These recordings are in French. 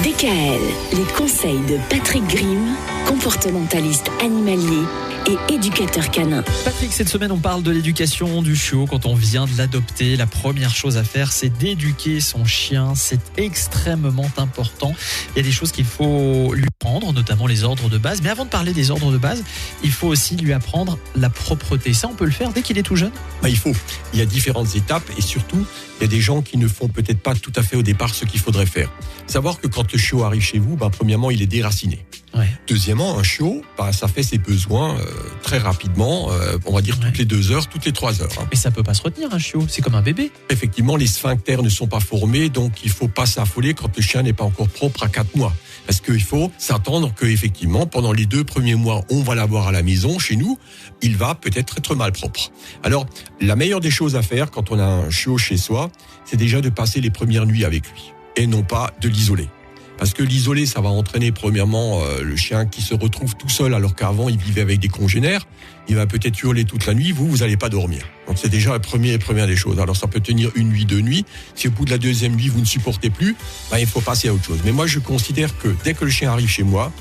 DKL, les conseils de Patrick Grimm, comportementaliste animalier et éducateur canin. Patrick, cette semaine, on parle de l'éducation du chiot. Quand on vient de l'adopter, la première chose à faire, c'est d'éduquer son chien. C'est extrêmement important. Il y a des choses qu'il faut lui apprendre, notamment les ordres de base. Mais avant de parler des ordres de base, il faut aussi lui apprendre la propreté. Ça, on peut le faire dès qu'il est tout jeune ? Il y a différentes étapes et surtout, il y a des gens qui ne font peut-être pas tout à fait au départ ce qu'il faudrait faire. Savoir que quand le chiot arrive chez vous, premièrement, il est déraciné. Ouais. Deuxièmement, un chiot, ça fait ses besoins très rapidement, on va dire toutes les 2 heures, toutes les 3 heures. Mais ça peut pas se retenir, un chiot. C'est comme un bébé. Effectivement, les sphincters ne sont pas formés, donc il faut pas s'affoler quand le chien n'est pas encore propre à 4 mois. Parce qu'il faut s'attendre qu'effectivement, pendant les 2 premiers mois, on va l'avoir à la maison, chez nous, il va peut-être être mal propre. Alors, la meilleure des choses à faire quand on a un chiot chez soi, c'est déjà de passer les premières nuits avec lui, et non pas de l'isoler. Parce que l'isoler, ça va entraîner premièrement le chien qui se retrouve tout seul alors qu'avant il vivait avec des congénères. Il va peut-être hurler toute la nuit, vous allez pas dormir. Donc c'est déjà la première des choses. Alors ça peut tenir 1 nuit, 2 nuits. Si au bout de la 2e nuit vous ne supportez plus, il faut passer à autre chose. Mais moi je considère que dès que le chien arrive chez moi,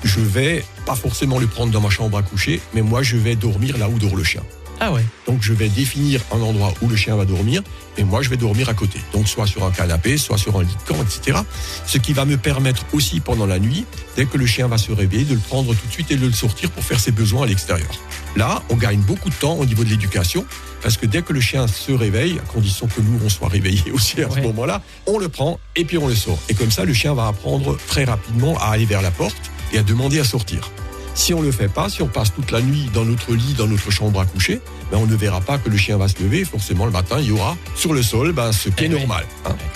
je vais pas forcément le prendre dans ma chambre à coucher, mais moi je vais dormir là où dort le chien. Ah ouais. Donc je vais définir un endroit où le chien va dormir et moi je vais dormir à côté. Donc soit sur un canapé, soit sur un lit de camp, etc. Ce qui va me permettre aussi pendant la nuit, dès que le chien va se réveiller, de le prendre tout de suite et de le sortir pour faire ses besoins à l'extérieur. Là, on gagne beaucoup de temps au niveau de l'éducation parce que dès que le chien se réveille, à condition que nous on soit réveillés aussi à ce moment-là, on le prend et puis on le sort. Et comme ça, le chien va apprendre très rapidement à aller vers la porte et à demander à sortir. Si on le fait pas, si on passe toute la nuit dans notre lit, dans notre chambre à coucher, on ne verra pas que le chien va se lever. Forcément, le matin, il y aura sur le sol ce qui est normal.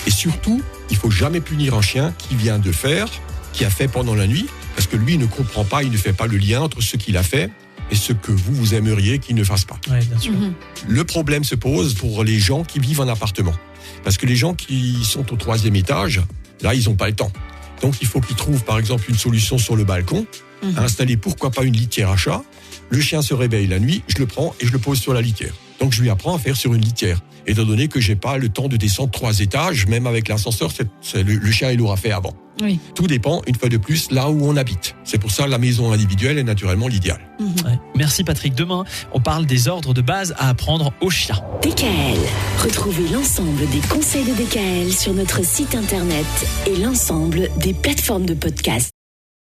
Et surtout, il faut jamais punir un chien qui vient de faire, qui a fait pendant la nuit, parce que lui il ne comprend pas, il ne fait pas le lien entre ce qu'il a fait et ce que vous aimeriez qu'il ne fasse pas. Ouais, bien sûr. Le problème se pose pour les gens qui vivent en appartement. Parce que les gens qui sont au 3e étage, là, ils n'ont pas le temps. Donc, il faut qu'ils trouvent, par exemple, une solution sur le balcon, installer, pourquoi pas, une litière à chat. Le chien se réveille la nuit, je le prends et je le pose sur la litière. Donc, je lui apprends à faire sur une litière. Étant donné que j'ai pas le temps de descendre 3 étages, même avec l'ascenseur, le chien, il l'aura fait avant. Oui. Tout dépend, une fois de plus, là où on habite. C'est pour ça que la maison individuelle est naturellement l'idéal. Ouais. Merci Patrick. Demain, on parle des ordres de base à apprendre aux chiens. DKL. Retrouvez l'ensemble des conseils de DKL sur notre site internet et l'ensemble des plateformes de podcast.